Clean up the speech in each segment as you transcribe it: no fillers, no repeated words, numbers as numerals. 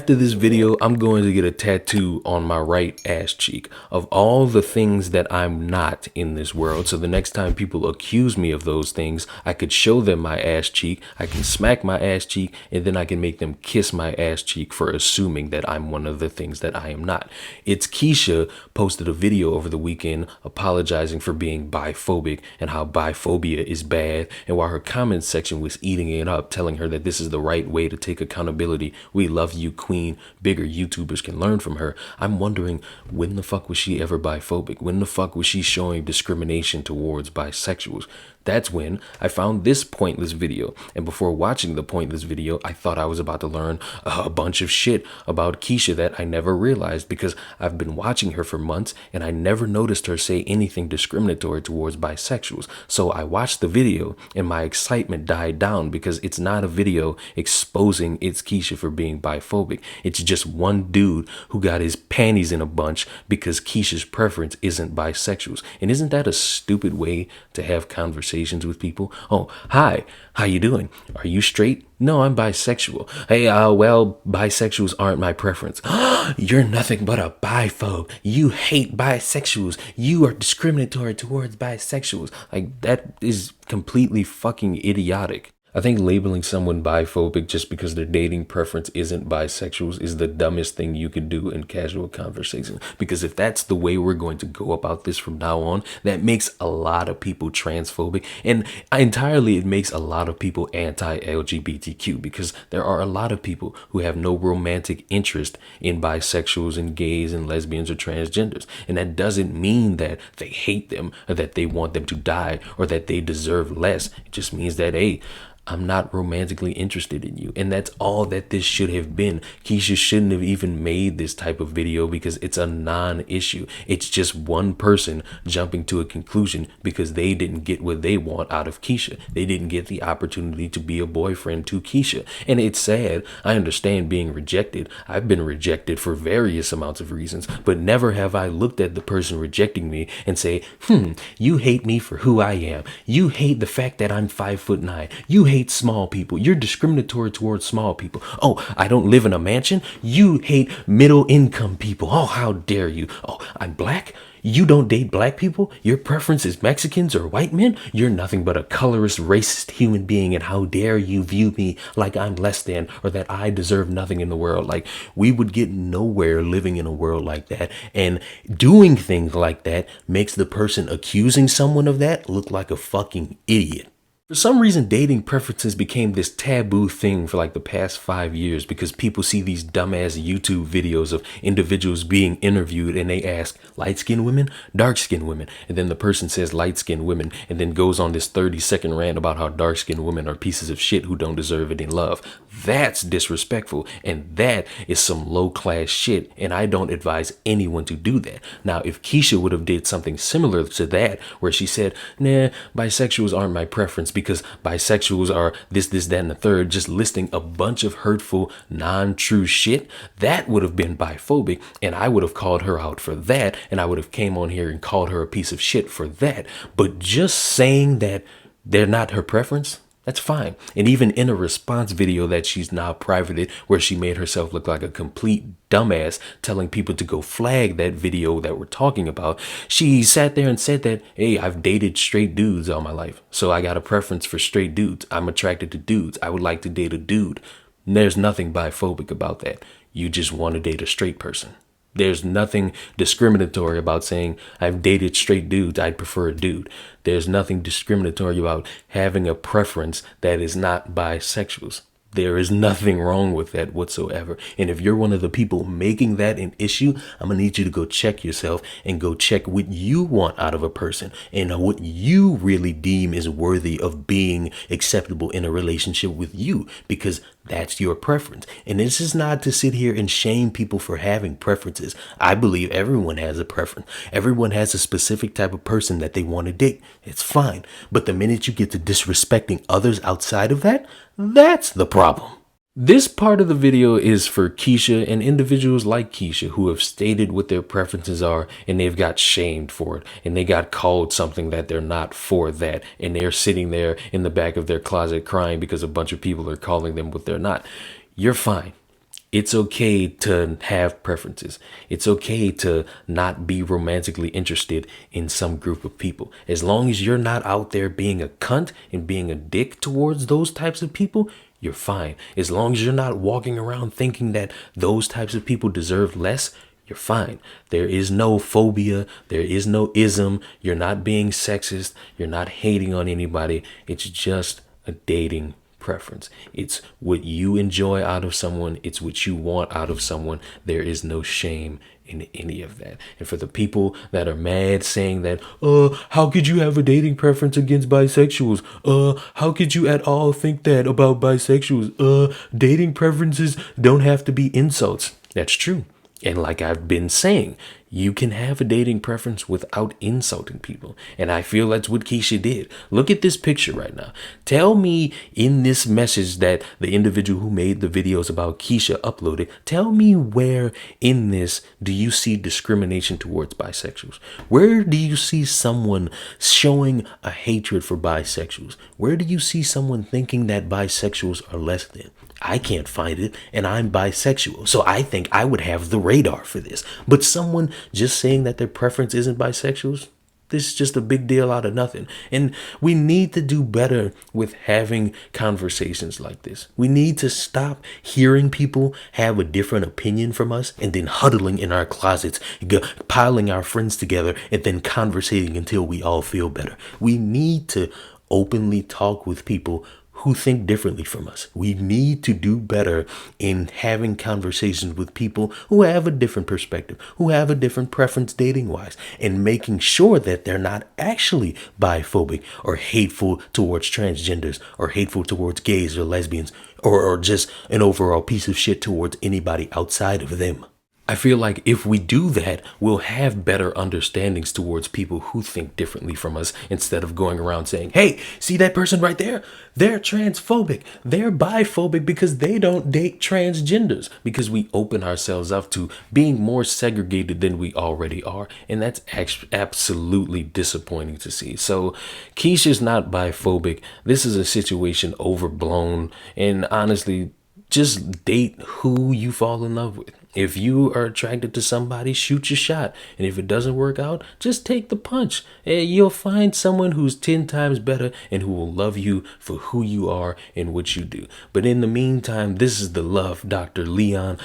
After this video, I'm going to get a tattoo on my right ass cheek of all the things that I'm not in this world. So the next time people accuse me of those things, I could show them my ass cheek, I can smack my ass cheek, and then I can make them kiss my ass cheek for assuming that I'm one of the things that I am not. ItzKeisha posted a video over the weekend apologizing for being biphobic and how biphobia is bad. And while her comment section was eating it up, telling her that this is the right way to take accountability, we love you, queen, bigger YouTubers can learn from her. I'm wondering, when the fuck was she ever biphobic? When the fuck was she showing discrimination towards bisexuals? That's when I found this pointless video. And before watching the pointless video, I thought I was about to learn a bunch of shit about Keisha that I never realized, because I've been watching her for months and I never noticed her say anything discriminatory towards bisexuals. So I watched the video and my excitement died down, because it's not a video exposing ItzKeisha for being biphobic. It's just one dude who got his panties in a bunch because Keisha's preference isn't bisexuals. And isn't that a stupid way to have conversations with people? Oh, hi, how you doing? Are you straight? No, I'm bisexual. Hey, well, bisexuals aren't my preference. You're nothing but a biphobe. You hate bisexuals. You are discriminatory towards bisexuals. Like, that is completely fucking idiotic. I think labeling someone biphobic just because their dating preference isn't bisexuals is the dumbest thing you can do in casual conversation. Because if that's the way we're going to go about this from now on, that makes a lot of people transphobic. And entirely, it makes a lot of people anti-LGBTQ, because there are a lot of people who have no romantic interest in bisexuals and gays and lesbians or transgenders. And that doesn't mean that they hate them or that they want them to die or that they deserve less. It just means that, hey, I'm not romantically interested in you. And that's all that this should have been. Keisha shouldn't have even made this type of video, because it's a non-issue. It's just one person jumping to a conclusion because they didn't get what they want out of Keisha. They didn't get the opportunity to be a boyfriend to Keisha. And it's sad. I understand being rejected. I've been rejected for various amounts of reasons, but never have I looked at the person rejecting me and say, you hate me for who I am. You hate the fact that I'm 5'9". You hate small people. You're discriminatory towards small people. Oh, I don't live in a mansion. You hate middle income people. Oh, how dare you? Oh, I'm black. You don't date black people. Your preference is Mexicans or white men. You're nothing but a colorist, racist human being. And how dare you view me like I'm less than, or that I deserve nothing in the world? Like, we would get nowhere living in a world like that. And doing things like that makes the person accusing someone of that look like a fucking idiot. For some reason, dating preferences became this taboo thing for like the past 5 years, because people see these dumbass YouTube videos of individuals being interviewed and they ask, light-skinned women, dark-skinned women. And then the person says light-skinned women and then goes on this 30-second rant about how dark-skinned women are pieces of shit who don't deserve any love. That's disrespectful, and that is some low-class shit, and I don't advise anyone to do that. Now, if Keisha would have did something similar to that, where she said, nah, bisexuals aren't my preference because bisexuals are this, that, and the third, just listing a bunch of hurtful, non-true shit, that would have been biphobic, and I would have called her out for that, and I would have came on here and called her a piece of shit for that. But just saying that they're not her preference, that's fine. And even in a response video that she's now privated, where she made herself look like a complete dumbass, telling people to go flag that video that we're talking about, she sat there and said that, hey, I've dated straight dudes all my life, so I got a preference for straight dudes. I'm attracted to dudes. I would like to date a dude. And there's nothing biphobic about that. You just want to date a straight person. There's nothing discriminatory about saying I've dated straight dudes, I'd prefer a dude. There's nothing discriminatory about having a preference that is not bisexuals. There is nothing wrong with that whatsoever. And if you're one of the people making that an issue, I'm going to need you to go check yourself and go check what you want out of a person and what you really deem is worthy of being acceptable in a relationship with you, because that's your preference. And this is not to sit here and shame people for having preferences. I believe everyone has a preference. Everyone has a specific type of person that they want to date. It's fine. But the minute you get to disrespecting others outside of that, that's the problem. This part of the video is for Keisha and individuals like Keisha who have stated what their preferences are, and they've got shamed for it, and they got called something that they're not for that, and they're sitting there in the back of their closet crying because a bunch of people are calling them what they're not. You're fine. It's okay to have preferences. It's okay to not be romantically interested in some group of people. As long as you're not out there being a cunt and being a dick towards those types of people, you're fine. As long as you're not walking around thinking that those types of people deserve less, you're fine. There is no phobia. There is no ism. You're not being sexist. You're not hating on anybody. It's just a dating preference. It's what you enjoy out of someone. It's what you want out of someone. There is no shame in any of that. And for the people that are mad saying that, how could you have a dating preference against bisexuals? How could you at all think that about bisexuals? Dating preferences don't have to be insults. That's true. And like I've been saying, you can have a dating preference without insulting people. And I feel that's what Keisha did. Look at this picture right now. Tell me in this message that the individual who made the videos about Keisha uploaded, tell me where in this do you see discrimination towards bisexuals? Where do you see someone showing a hatred for bisexuals? Where do you see someone thinking that bisexuals are less than? I can't find it, and I'm bisexual, so I think I would have the radar for this. But someone just saying that their preference isn't bisexuals, this is just a big deal out of nothing. And we need to do better with having conversations like this. We need to stop hearing people have a different opinion from us and then huddling in our closets, piling our friends together, and then conversating until we all feel better. We need to openly talk with people who think differently from us. We need to do better in having conversations with people who have a different perspective, who have a different preference dating wise, and making sure that they're not actually biphobic or hateful towards transgenders or hateful towards gays or lesbians or just an overall piece of shit towards anybody outside of them. I feel like if we do that, we'll have better understandings towards people who think differently from us instead of going around saying, hey, see that person right there? They're transphobic. They're biphobic because they don't date transgenders, because we open ourselves up to being more segregated than we already are. And that's absolutely disappointing to see. So Keisha's not biphobic. This is a situation overblown. And honestly, just date who you fall in love with. If you are attracted to somebody, shoot your shot. And if it doesn't work out, just take the punch. And you'll find someone who's 10 times better and who will love you for who you are and what you do. But in the meantime, this is the Love Dr. Leon.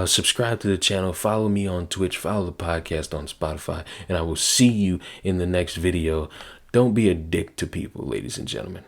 Subscribe to the channel, follow me on Twitch, follow the podcast on Spotify, and I will see you in the next video. Don't be a dick to people, ladies and gentlemen.